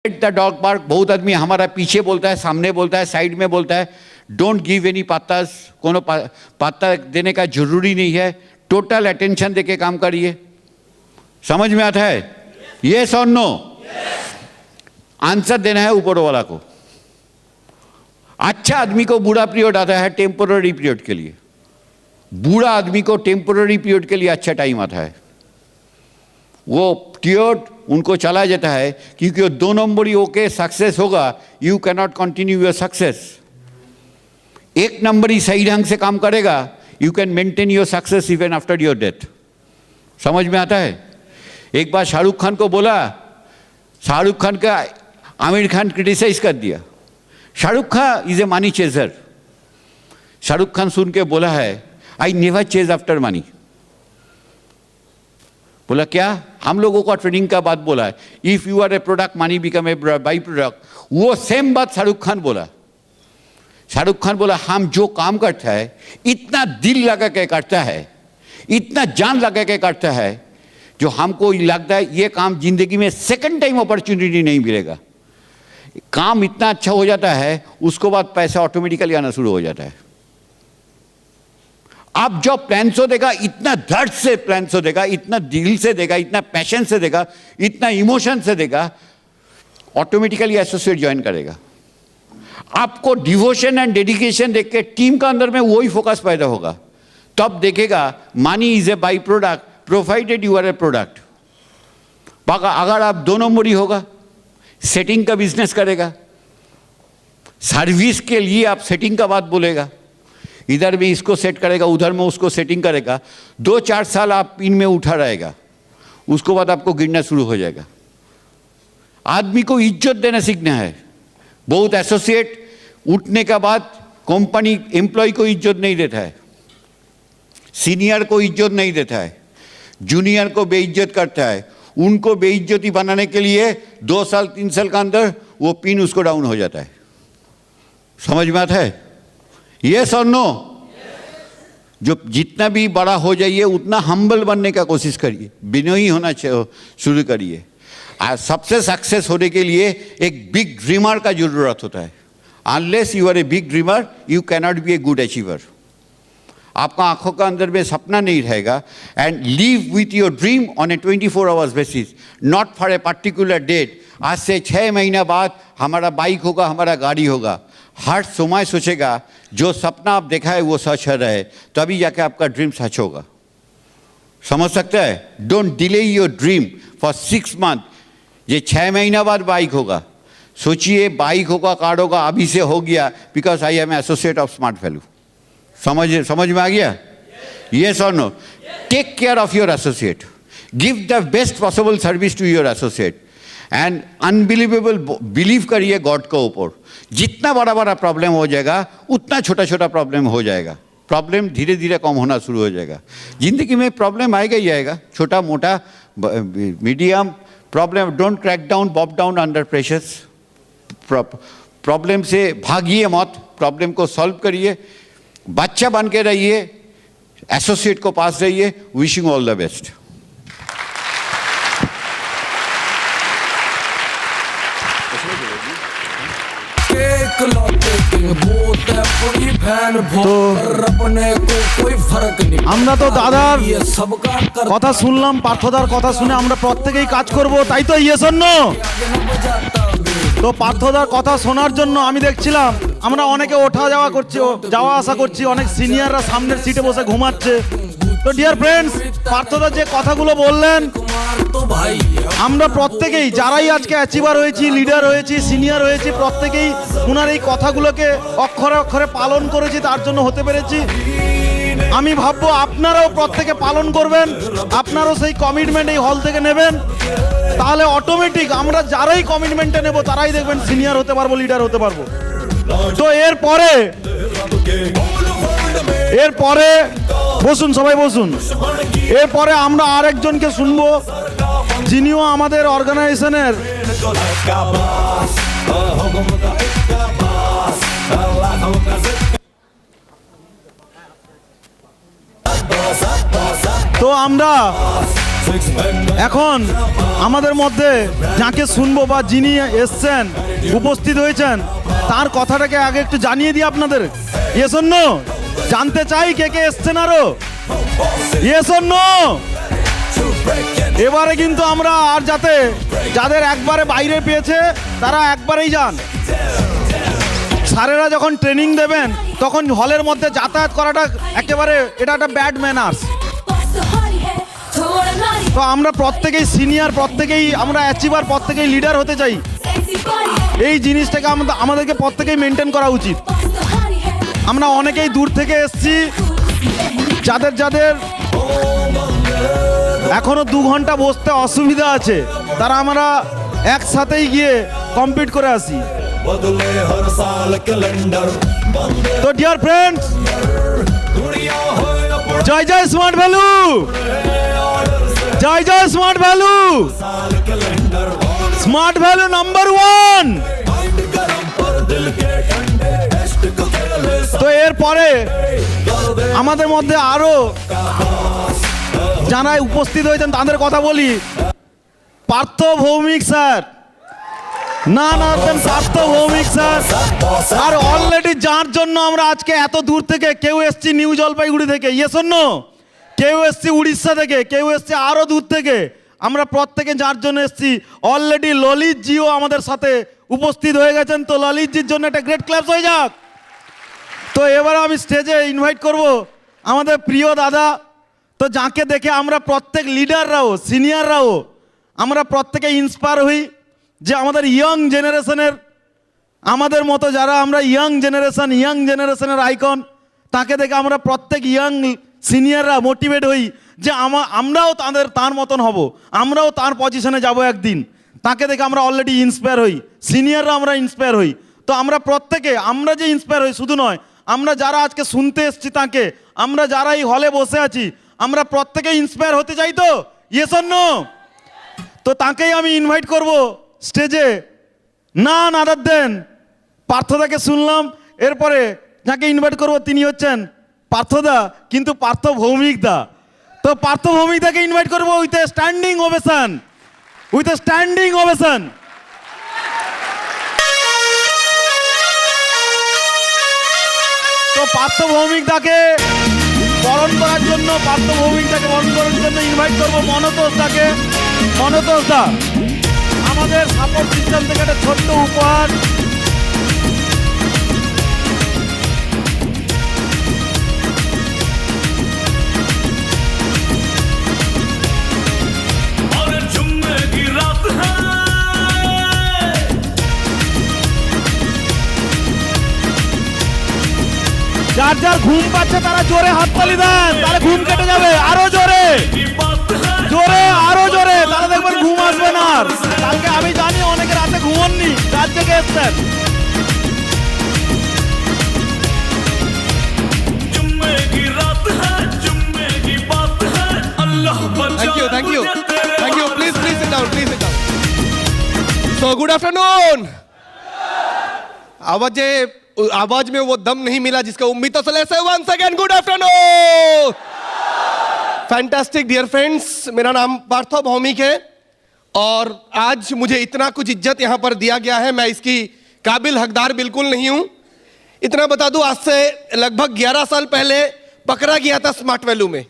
The dog park, बहुत आदमी हमारा पीछे बोलता है, सामने बोलता है, साइड में बोलता है. डोंट गिव एनी पात्तास, कोनो पात्ता देने का जरूरी नहीं है. टोटल अटेंशन देके काम करिए. समझ में आता है? यस और नो? आंसर देना है ऊपर वाला को. अच्छा आदमी को बूढ़ा पीरियड आता है टेम्पोररी पीरियड के लिए. बूढ़ा आदमी को टेम्पोररी पीरियड के लिए अच्छा टाइम आता है. वो पीरियड उनको चला जाता है क्योंकि वो 2 नंबरी होके सक्सेस होगा. You cannot continue your success. 1 नंबरी सही ढंग से काम करेगा, you can maintain your success even after your death. समझ में आता है? एक बार शाहरुख खान को बोला, शाहरुख खान का आमिर खान क्रिटिसाइज कर दिया. Shahrukh Khan is a money chaser. Shahrukh Khan सुन के बोला है, I never chase after money. बोला क्या? हम लोगों को ट्रेनिंग का बात बोला है. If you are a product money become a by product. वो सेम बात शाहरुख खान बोला. शाहरुख खान बोला हम जो काम करता है इतना दिल लगा के करता है, इतना जान लगा के करता है, जो हमको लगता है ये काम जिंदगी में सेकंड टाइम अपॉर्चुनिटी नहीं मिलेगा. काम इतना अच्छा हो जाता है, उसको बाद पैसा ऑटोमेटिकली आना शुरू हो जाता है. आप जो प्लान सो देगा, इतना दर्द से प्लान सो देगा, इतना दिल से देगा, इतना पैशन से देगा, इतना इमोशन से देगा, ऑटोमेटिकली एसोसिएट ज्वाइन करेगा. आपको डिवोशन एंड डेडिकेशन देख के टीम का अंदर में वही फोकस पैदा होगा. तब देखेगा money is a by product provided you are a product. अगर आप 2 नंबरी होगा, सेटिंग का बिजनेस करेगा, सर्विस के लिए आप सेटिंग का बात बोलेगा, इधर में इसको सेट करेगा, उधर में उसको सेटिंग करेगा, 2-4 साल आप पिन में उठा रहेगा, उसको बाद आपको गिरना शुरू हो जाएगा. आदमी को इज्जत देना सीखना है. बहुत एसोसिएट उठने के बाद कंपनी एम्प्लॉय को इज्जत नहीं देता है, सीनियर को इज्जत नहीं देता है, जूनियर को बेइज्जत करता है. उनको बेइज्जती बनाने के लिए 2 साल 3 साल का अंदर वो पिन उसको डाउन हो जाता है. समझ में आता है? यस और नो? जो जितना भी बड़ा हो जाइए उतना हम्बल बनने का कोशिश करिए, विनयी होना शुरू करिए. सबसे सक्सेस होने के लिए एक बिग ड्रीमर का जरूरत होता है. Unless you are a big dreamer you cannot be a good achiever. आपका आंखों का अंदर में सपना नहीं रहेगा. And live with your dream on a 24 hours basis, not for a particular date. आज से 6 महीना बाद हमारा बाइक होगा, हमारा गाड़ी होगा. हर समय सोचेगा जो सपना आप देखा है वो सच है, तभी जाके आपका ड्रीम सच होगा. समझ सकता है? Don't delay your dream for 6 month. ये 6 महीना बाद बाइक होगा. सोचिए बाइक होगा, कार होगा, अभी से हो गया because I am associate of smart value. समझ में आ गया? यस और no? Take care of your associate. Give the best possible service to your associate. And unbelievable believe करिए गॉड के ऊपर. जितना बड़ा बड़ा प्रॉब्लम हो जाएगा उतना छोटा छोटा प्रॉब्लम हो जाएगा. प्रॉब्लम धीरे धीरे कम होना शुरू हो जाएगा. जिंदगी में प्रॉब्लम आएगा ही आएगा, छोटा मोटा medium problem. Don't crack down, Bob down under pressures. Problem से भागिए मत, प्रॉब्लम को सॉल्व करिए. बच्चा बन के रहिए, एसोसिएट को पास रहिए. Wishing all the best. আমরা তো দাদার কথা শুনলাম, পার্থদার কথা শুনে আমরা প্রত্যেকেই কাজ করব, তাই তো? Yes or no? তো পার্থদার কথা শোনার জন্য আমি দেখছিলাম আমরা অনেকে ওঠা যাওয়া করছি, যাওয়া আসা করছি, অনেক সিনিয়ররা সামনের সিটে বসে ঘুমাচ্ছে. তো ডিয়ার ফ্রেন্ডস, পার্থদা যে কথাগুলো বললেন, আমরা প্রত্যেকেই যারাই আজকে অ্যাচিভার হয়েছি, লিডার হয়েছি, সিনিয়র হয়েছি, প্রত্যেকেই ওনার এই কথাগুলোকে অক্ষরে অক্ষরে পালন করেছি, তার জন্য হতে পেরেছি. আমি ভাববো আপনারাও প্রত্যেকে পালন করবেন, আপনারাও সেই কমিটমেন্ট এই হল থেকে নেবেন. তাহলে অটোমেটিক আমরা যারাই কমিটমেন্টে নেব তারাই দেখবেন সিনিয়র হতে পারবো, লিডার হতে পারবো. তো এরপরে বসুন, সবাই বসুন. এরপরে আমরা আরেকজনকে শুনবো, যিনিও আমাদের অর্গানাইজেশনের তো আমরা এখন আমাদের মধ্যে যাকে শুনবো বা যিনি এসছেন উপস্থিত হয়েছেন তার কথাটাকে আগে একটু জানিয়ে দিই আপনাদের। Yes or no? জানতে চাই কে কে এসছেন আরো। Yes or no? এবারে কিন্তু আমরা আর যাদের একবারে বাইরে পেয়েছে তারা একবারেই যান। স্যারেরা যখন ট্রেনিং দেবেন তখন হলের মধ্যে যাতায়াত করাটা একেবারে এটা একটা ব্যাড ম্যানার্স। তো আমরা প্রত্যেকেই সিনিয়র, প্রত্যেকেই আমরা অ্যাচিভার, প্রত্যেকেই লিডার হতে চাই। এই জিনিসটাকে আমাদেরকে প্রত্যেকেই মেনটেন করা উচিত। আমরা অনেকেই দূর থেকে এসছি, যাদের এখনো 2 ঘন্টা বসতে অসুবিধা আছে তারা আমরা একসাথেই গিয়ে কমপ্লিট করে আসি। তো ডিয়ার ফ্রেন্ডস, জয় জয় স্মার্ট ভ্যালু, জয় জয় smart value, smart value number 1। তো এরপরে আমাদের মধ্যে আরো যারা উপস্থিত হয়েছেন তাদের কথা বলি। পার্থ ভৌমিক স্যার, না পার্থ ভৌমিক স্যার। আর অলরেডি যার জন্য আমরা আজকে এত দূর থেকে, কেউ এসছি নিউ জলপাইগুড়ি থেকে, ইয়েস অর নো? কেউ এসছি উড়িষ্যা থেকে, কেউ এসছে আরো দূর থেকে। আমরা প্রত্যেকে যার জন্য এসছি, অলরেডি ললিত জিও আমাদের সাথে উপস্থিত হয়ে গেছেন। তো ললিত জির জন্য একটা গ্রেট ক্ল্যাপস হয়ে যাক। তো এবারে আমি স্টেজে ইনভাইট করব আমাদের প্রিয় দাদা। তো যাকে দেখে আমরা প্রত্যেক লিডাররাও, সিনিয়ররাও আমরা প্রত্যেকে ইন্সপায়ার হই যে আমাদের ইয়ং জেনারেশনের, আমাদের মতো যারা আমরা ইয়ং জেনারেশনের আইকন, তাকে দেখে আমরা প্রত্যেক ইয়ং সিনিয়ররা মোটিভেট হই যে আমরাও তার মতন হব, আমরাও তার পজিশনে যাব একদিন। তাকে দেখে আমরা অলরেডি ইন্সপায়ার হই, সিনিয়ররা আমরা ইন্সপায়ার হই। তো আমরা প্রত্যেকে, আমরা যে ইন্সপায়ার হই শুধু নয়, আমরা যারা আজকে শুনতে এসছি তাকে, আমরা যারা এই হলে বসে আছি, আমরা প্রত্যেকে ইন্সপায়ার হতে চাই। তো ইয়েস অর নো? তো তাকেই আমি ইনভাইট করব স্টেজে। না আদার দেন পার্থদাকে শুনলাম, এরপরে যাকে ইনভাইট করব তিনি হচ্ছেন পার্থদা, কিন্তু পার্থ ভৌমিক দা। তো পার্থ ভৌমিক দাকে ইনভাইট করব with a standing ovation, with a standing ovation. তো পার্থ ভৌমিক দাকে বরণ করার জন্য, পার্থ ভৌমিক দাকে বরণ করার জন্য ইনভাইট করব মনতোষ দাকে। মনতোষ দা, আমাদের সাপোর্ট সিস্টেম থেকে একটা ছোট্ট উপহার। যার যার ঘুম পাচ্ছে তারা জোরে হাততালি দেন, তাহলে ঘুম কেটে যাবে। আরো জোরে, জোরে, আরো জোরে, তাহলে দেখবেন ঘুম আসবে না। কালকে আমি জানি অনেকে রাতে ঘুমননি, রাত জেগে এসছেন। Thank you. Please sit down. So good afternoon. आवाज में वो दम नहीं मिला जिसका उम्मीद तो चले। से once again good afternoon. Fantastic dear friends, मेरा नाम पार्थ भौमिक है और आज मुझे इतना कुछ इज्जत यहाँ पर दिया गया है, मैं इसकी काबिल हकदार बिल्कुल नहीं हूँ। इतना बता दूँ, आज से लगभग 11 साल पहले पकड़ा गया था स्मार्ट वैल्यू में।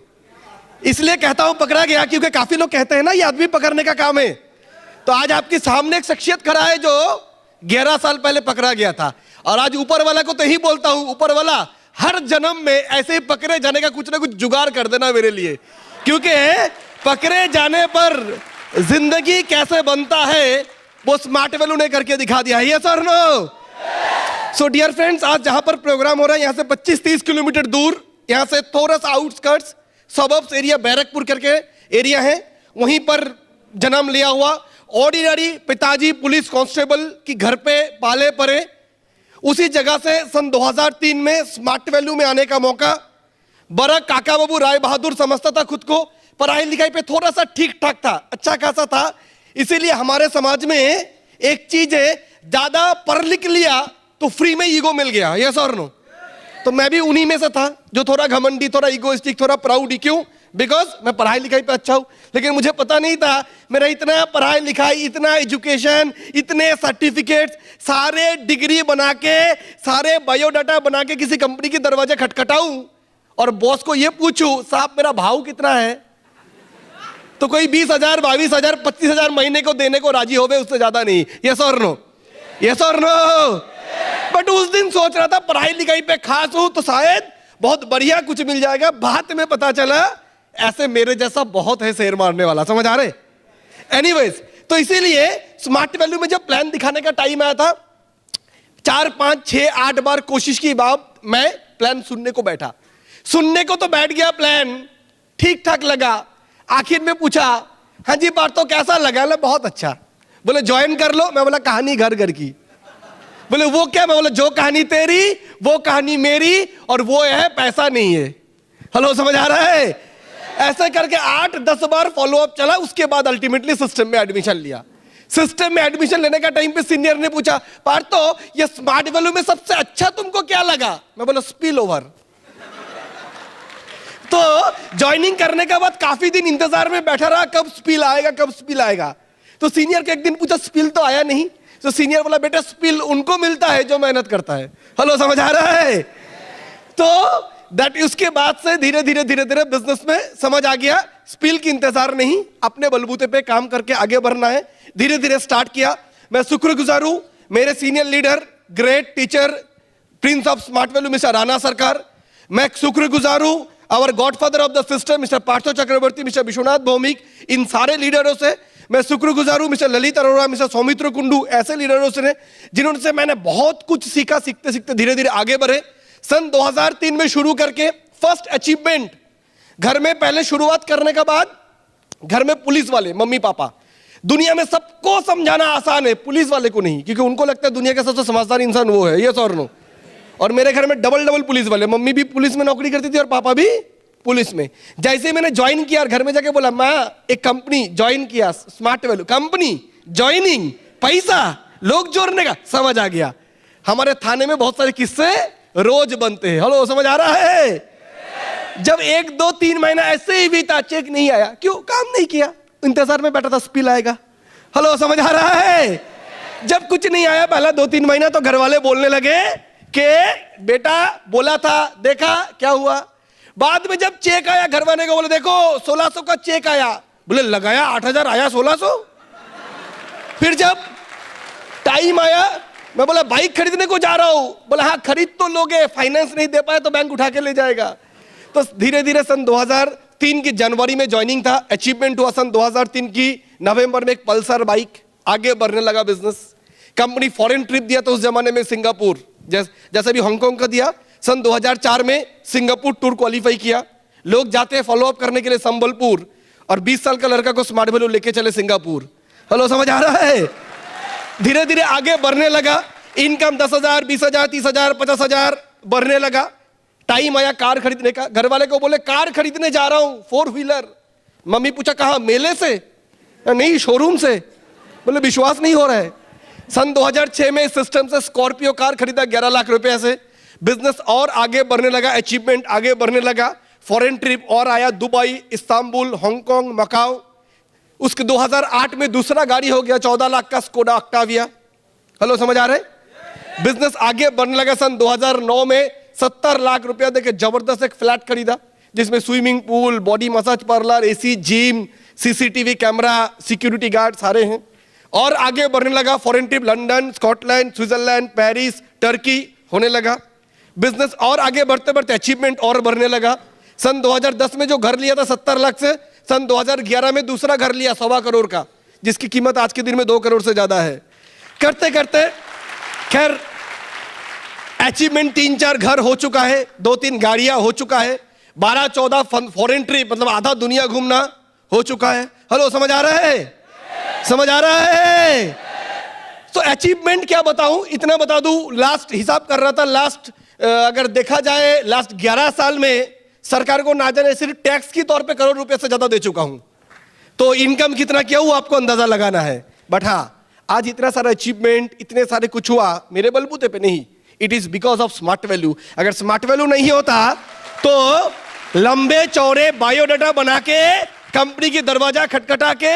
इसलिए कहता हूँ पकड़ा गया क्योंकि काफी लोग कहते हैं ना ये आदमी पकड़ने का काम है। तो आज आपके सामने एक शख्सियत खड़ा है जो 11 साल पहले पकड़ा गया था। और आज ऊपर वाला को तो ही बोलता हूँ, ऊपर वाला हर जन्म में ऐसे ही पकड़े जाने का कुछ ना कुछ जुगाड़ कर देना मेरे लिए, क्योंकि पकड़े जाने पर जिंदगी कैसे बनता है वो स्मार्ट वैल्यू ने करके दिखा दिया है। यस और नो? सो डियर फ्रेंड्स, आज जहां पर प्रोग्राम हो रहा है यहाँ से 25-30 किलोमीटर दूर, यहाँ से थोड़ा सा आउटस्कर्ट्स सबब्स एरिया, बैरकपुर करके एरिया है, वहीं पर जन्म लिया हुआ ऑर्डिनरी पिताजी पुलिस कांस्टेबल की घर पे पाले परे, उसी जगह से सन 2003 में स्मार्ट वैल्यू में आने का मौका। बड़ा काका बाबू राय बहादुर समझता था खुद को, पढ़ाई लिखाई पे थोड़ा सा ठीक ठाक था, अच्छा खासा था। इसीलिए हमारे समाज में एक चीज है, ज्यादा पढ़ लिख लिया तो फ्री में ईगो मिल गया। यस और नो? तो मैं भी उन्हीं में से था जो थोड़ा घमंडी, थोड़ा ईगोइस्टिक, थोड़ा प्राउड। क्यों? बिकॉज मैं पढ़ाई लिखाई पे अच्छा हूं, लेकिन मुझे पता नहीं था मेरा इतना पढ़ाई लिखाई, इतना एजुकेशन, इतने सर्टिफिकेट्स, सारे डिग्री बना के, सारे बायोडाटा बना के किसी कंपनी के दरवाजे खटखटाऊं और बॉस को ये पूछूं साहब मेरा भाव कितना है, तो कोई 20,000, 22,000, 25,000 महीने को देने को राजी हो गए, उससे ज्यादा नहीं। यस और नो? यस और नो? बट उस दिन सोच रहा था पढ़ाई लिखाई पे खास हूं तो शायद बहुत बढ़िया कुछ मिल जाएगा। बाद में पता चला ऐसे मेरे जैसा बहुत है शेर मारने वाला, समझ आ रहे? एनीवेज, तो इसीलिए स्मार्ट वैल्यू में जब प्लान दिखाने का टाइम आया था, 4, 5, 6, 8 बार कोशिश की, बाद मैं प्लान सुनने को बैठा। सुनने को तो बैठ गया, प्लान ठीक ठाक लगा। आखिर में पूछा, हाँ जी पार्थो कैसा लगा? बहुत अच्छा। बोले ज्वाइन कर लो। मैं बोला कहानी घर घर की। बोले वो क्या? मैं बोला जो कहानी तेरी वो कहानी मेरी, और वो है पैसा नहीं है। हेलो, समझ आ रहा है? ऐसे करके 8-10 बार फॉलोअप चला। उसके बाद अल्टीमेटली सिस्टम में एडमिशन लिया। सिस्टम में एडमिशन लेने का टाइम पे सीनियर ने पूछा, पार्थो ये स्मार्ट वैल्यू में सबसे अच्छा तुमको क्या लगा? मैं बोला स्पिल ओवर। तो ज्वाइनिंग करने के बाद काफी दिन इंतजार में बैठा रहा, कब स्पिल आएगा, कब स्पिल आएगा। तो सीनियर के एक दिन पूछा, स्पिल तो आया नहीं। तो सीनियर बोला, बेटा स्पिल उनको मिलता है जो मेहनत करता है। हेलो, समझ आ रहा है? तो दैट उसके बाद से धीरे धीरे बिजनेस में समझ आ गया, स्पिल की इंतजार नहीं, अपने बलबूते पे काम करके आगे बढ़ना है। धीरे धीरे स्टार्ट किया। मैं शुक्रगुजार हूं मेरे senior leader, great teacher, prince of smart value mister Rana Sarkar. मैं शुक्रगुजार हूं our godfather of the system mister Partho Chakraborty, mister Biswanath Bhowmik, इन सारे लीडरों से मैं शुक्रगुजार हूं। मिस्टर ललित अरोड़ा, मिस्टर सौमित्र कुंडू, ऐसे लीडरों से जिन्होंने मैंने बहुत कुछ सीखा। सीखते सीखते धीरे धीरे आगे बढ़े। सन 2003 में शुरू करके फर्स्ट अचीवमेंट, घर में पहले शुरुआत करने के बाद घर में पुलिस वाले, मम्मी पापा, दुनिया में सबको समझाना आसान है, पुलिस वाले को नहीं, क्योंकि उनको लगता है दुनिया का सबसे समझदार इंसान वो है। यस और नो? और मेरे घर में डबल पुलिस वाले, मम्मी भी पुलिस में नौकरी करती थी और पापा भी पुलिस में। जैसे ही मैंने ज्वाइन किया और घर में जाके बोला, माँ एक कंपनी ज्वाइन किया, स्मार्ट वैल्यू कंपनी, ज्वाइनिंग, पैसा, लोग जोड़ने का, समझ आ गया। हमारे थाने में बहुत सारे किस्से रोज बनते हैं। हेलो, समझ आ रहा है? जब 1, 2, 3 महीना ऐसे ही बीता, चेक नहीं आया, क्यों? काम नहीं किया, इंतजार में बैठा था स्पिल आएगा। हेलो, समझ आ रहा है? जब कुछ नहीं आया पहला 2-3 महीना, तो घर वाले बोलने लगे कि बेटा बोला था, देखा क्या हुआ। बाद में जब चेक आया, घर वाले को बोले देखो 1600 का चेक आया। बोले लगाया 8,000, आया 1600। फिर जब टाइम आया, मैं बोला बाइक खरीदने को जा रहा हूं। बोला हाँ खरीद तो लोगे, फाइनेंस नहीं दे पाए तो बैंक उठा के ले जाएगा। तो धीरे धीरे सन 2003 की जनवरी में ज्वाइनिंग था। अचीवमेंट हुआ सन 2003 की नवंबर में एक पल्सर बाइक। आगे बढ़ने लगा बिजनेस। कंपनी फॉरेन ट्रिप दिया तो उस जमाने में सिंगापुर, जैसे भी हांगकांग का दिया। सन 2004 में सिंगापुर टूर क्वालिफाई किया। लोग जाते हैं फॉलोअप करने के लिए संबलपुर, और 20 साल का लड़का को स्मार्ट वैल्यू लेके चले सिंगापुर। हेलो, समझ आ रहा है? धीरे धीरे आगे बढ़ने लगा। इनकम 10,000, 20,000, 30,000, 50,000 बढ़ने लगा। टाइम आया कार खरीदने का। घर वाले को बोले कार खरीदने जा रहा हूं, 4 व्हीलर। मम्मी पूछा कहां? मेले से? नहीं, शोरूम से। बोले विश्वास नहीं हो रहा है। सन 2006 में सिस्टम से स्कॉर्पियो कार खरीदा 11 लाख रुपए से। बिजनेस और आगे बढ़ने लगा, अचीवमेंट आगे बढ़ने लगा। फॉरेन ट्रिप और आया, दुबई, इस्तांबुल, हांगकांग, मकाओ। उसके 2008 में दूसरा गाड़ी हो गया 14 लाख का स्कोडा ऑक्टाविया। हेलो, समझ आ रहा है? बिजनेस आगे बढ़ने लगा। सन 2009 में 70 लाख रुपया देके जबरदस्त एक फ्लैट खरीदा, जिसमें swimming pool, body massage parlour, AC, gym, CCTV camera, security guard सारे हैं। और आगे बढ़ने लगा। Foreign trip London, Scotland, Switzerland, Paris, Turkey होने लगा। बिजनेस और आगे बढ़ते बढ़ते अचीवमेंट और बढ़ने लगा। सन 2010 में जो घर लिया था 70 लाख से, सन 2011 में दूसरा घर लिया 1.25 करोड़ का, जिसकी कीमत आज के दिन में 2 करोड़ से ज्यादा है। करते करते खैर अचीवमेंट 3-4 घर हो चुका है, 2-3 गाड़ियां हो चुका है, 12-14 फॉरेन ट्रिप, मतलब आधा दुनिया घूमना हो चुका है। हेलो, समझ आ रहा है? समझ आ रहा है? तो अचीवमेंट क्या बताऊं, इतना बता दूं। लास्ट हिसाब कर रहा था, लास्ट अगर देखा जाए लास्ट 11 साल में सरकार को ना जाने सिर्फ टैक्स के तौर पे करोड़ रुपए से ज्यादा दे चुका हूं। तो इनकम कितना किया हुआ आपको अंदाजा लगाना है। बट हाँ, आज इतना सारा अचीवमेंट, इतने सारे कुछ हुआ मेरे बलबूते पे नहीं, it is because of smart value. अगर स्मार्ट वैल्यू नहीं होता तो लंबे चौड़े बायोडाटा बना के कंपनी की दरवाजा खटखटा के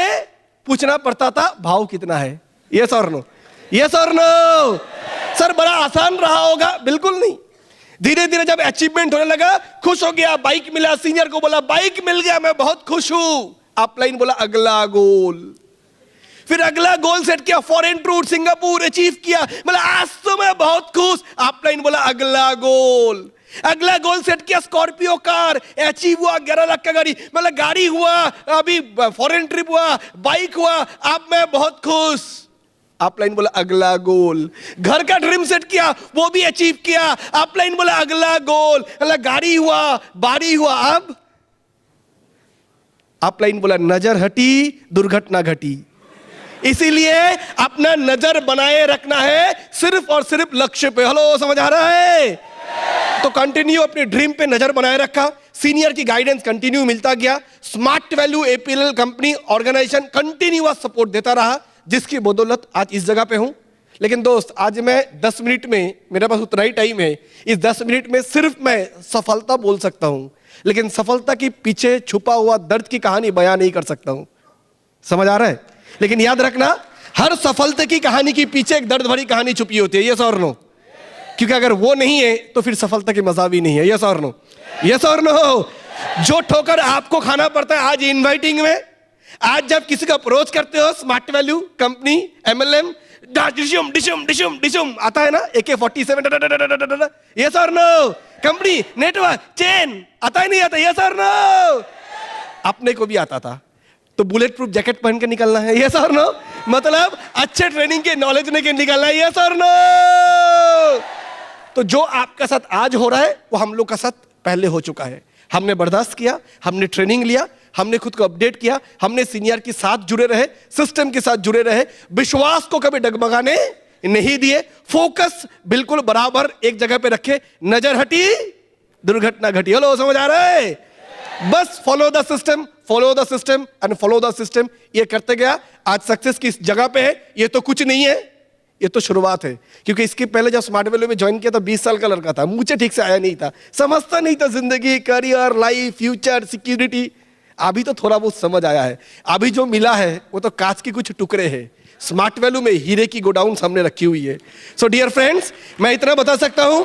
पूछना पड़ता था भाव कितना है। यस और नो? यस और नो? सर बड़ा आसान रहा होगा? बिल्कुल नहीं। धीरे धीरे जब अचीवमेंट होने लगा, खुश हो गया, बाइक मिला, सीनियर को बोला बाइक मिल गया, मैं बहुत खुश हूं। अपलाइन बोला अगला गोल, फिर अगला गोल सेट किया, फॉरेन टूर सिंगापुर अचीव किया, बोला आज तो मैं बहुत खुश। अपलाइन बोला अगला गोल, अगला गोल सेट किया, स्कॉर्पियो कार अचीव हुआ, 11 लाख का गाड़ी, मतलब गाड़ी हुआ, अभी फॉरेन ट्रिप हुआ, बाइक हुआ, अब मैं बहुत खुश। अपलाइन बोला अगला गोल, घर का ड्रीम सेट किया, वो भी अचीव किया। अपलाइन बोला अगला गोल, मतलब गाड़ी हुआ, बाड़ी हुआ, अब अपलाइन बोला नजर हटी, दुर्घटना घटी। इसीलिए अपना नजर बनाए रखना है सिर्फ और सिर्फ लक्ष्य पे। हेलो, समझ आ रहा है? तो कंटिन्यू अपने ड्रीम पे नजर बनाए रखा, सीनियर की गाइडेंस कंटिन्यू मिलता गया, smart value APL company organisation continuous support देता रहा, जिसकी बदौलत आज इस जगह पे हूं। लेकिन दोस्त, आज मैं 10 मिनट में, मेरे पास उतना ही टाइम है, इस 10 मिनट में सिर्फ मैं सफलता बोल सकता हूं, लेकिन सफलता के पीछे छुपा हुआ दर्द की कहानी बयान नहीं कर सकता हूं। समझ आ रहा है? लेकिन याद रखना, हर सफलता की कहानी के पीछे एक दर्द भरी कहानी छुपी होती है। यस और नो? क्योंकि अगर वो नहीं है तो फिर सफलता की मजा भी नहीं है। यस और नो? यस और नो? जो ठोकर आपको खाना पड़ता है आज इनवाइटिंग में, आज जब किसी का अप्रोच करते हो, स्मार्ट वैल्यू कंपनी, एमएलएम, डिशुम डिशुम डिशुम डिशुम आता है ना, AK-47, यस और नो? कंपनी, नेटवर्क, चेन आता ही नहीं आता? यस और नो? अपने को भी आता था, तो बुलेट प्रूफ जैकेट पहन के निकलना है। यस और नो? मतलब अच्छे ट्रेनिंग के नॉलेज लेके निकलना है। यस और नो? तो जो आपका साथ आज हो रहा है वो हम लोग का साथ पहले हो चुका है। हमने बर्दाश्त किया, हमने ट्रेनिंग लिया, हमने खुद को अपडेट किया, हमने सीनियर के साथ जुड़े रहे, सिस्टम के साथ जुड़े रहे, विश्वास को कभी डगमगाने नहीं दिए, फोकस बिल्कुल बराबर एक जगह पे रखे, नजर हटी, दुर्घटना घटी। हेलो, समझ आ रहा है? बस follow the system, follow the system and follow the system, ये करते गया। आज सक्सेस किस जगह पे है? ये तो कुछ नहीं है, ये तो शुरुआत है। क्योंकि इसके पहले जब स्मार्ट वैल्यू में ज्वाइन किया था 20 साल का लड़का था, मुझे ठीक से आया नहीं था, समझता नहीं था जिंदगी, करियर, लाइफ, फ्यूचर, सिक्योरिटी। अभी तो थोड़ा बहुत समझ आया है। अभी जो मिला है वो तो कांच के कुछ टुकड़े हैं, स्मार्ट वैल्यू में हीरे की गोडाउन सामने रखी हुई है। सो डियर फ्रेंड्स, मैं इतना बता सकता हूं,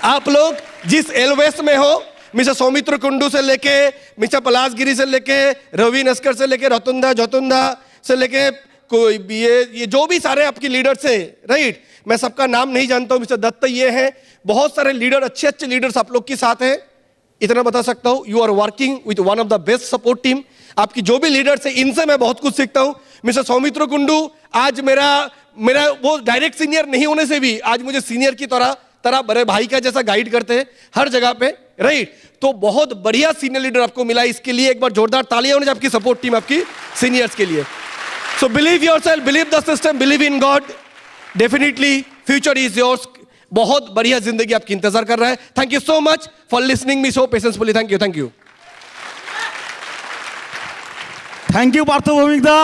आप लोग जिस एलवेस में हो, मिस्टर सौमित्र कुंडू से लेके, मिस्टर पलासगिरी से लेके, रवि नस्कर से लेके, रतुंदा जोतुंदा से लेके, कोई भी ये जो भी सारे आपके लीडर्स है, राइट, मैं सबका नाम नहीं जानता हूं, मिस्टर दत्त ये हैं, बहुत सारे लीडर, अच्छे अच्छे लीडर्स आप लोग के साथ हैं। इतना बता सकता हूं, you are working with one of the best support team. आपकी जो भी लीडर्स है, इनसे मैं बहुत कुछ सीखता हूं। मिस्टर सौमित्र कुंडू आज मेरा वो डायरेक्ट सीनियर नहीं होने से भी आज मुझे सीनियर की तरह बड़े भाई का जैसा गाइड करते हैं हर जगह पे, राइट। तो बहुत बढ़िया सीनियर लीडर आपको मिला, इसके लिए एक बार जोरदार तालियां होनी चाहिए आपकी सपोर्ट टीम, आपकी सीनियर्स के लिए। So believe yourself, believe the system, believe in God, definitely future is yours. बहुत बढ़िया जिंदगी आपकी इंतजार कर रहा है। Thank you so much for listening me so patiently. Thank you, thank you, thank you Partha ভৌমিকদা।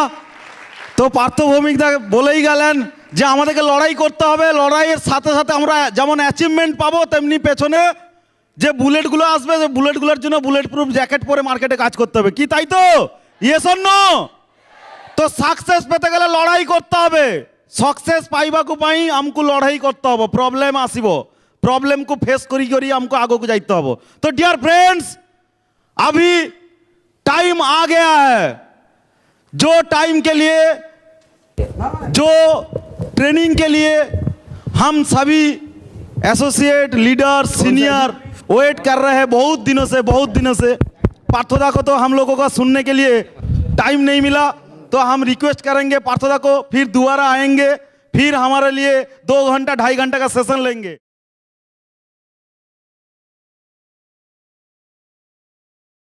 তো পার্থ ভৌমিকদা বলেই গেলেন যে আমাদেরকে লড়াই করতে হবে, লড়াইয়ের সাথে সাথে আমরা যেমন অ্যাচিভমেন্ট পাবো তেমনি পেছনে যে বুলেটগুলো আসবে, যে বুলেটগুলোর জন্য বুলেট প্রুফ জ্যাকেট পরে মার্কেটে কাজ করতে হবে। কি তাই তো? Yes or no? তো সাকসেস পেতে গেলে লড়াই করতে হবে। सक्सेस पाइबाकू पाई हमको लड़ाई करते हो, प्रॉब्लम आसब, प्रॉब्लम को फेस करी हमको आगे को जाते हो। तो डियर फ्रेंड्स, अभी टाइम आ गया है, जो टाइम के लिए, जो ट्रेनिंग के लिए हम सभी एसोसिएट, लीडर, सीनियर वेट कर रहे हैं बहुत दिनों से। पार्थदा को तो हम लोगों का सुनने के लिए टाइम नहीं मिला, तो हम रिक्वेस्ट करेंगे पार्थदा को, फिर दोबारा आएंगे, फिर हमारे लिए 2 घंटा 2.5 घंटा का सेशन लेंगे।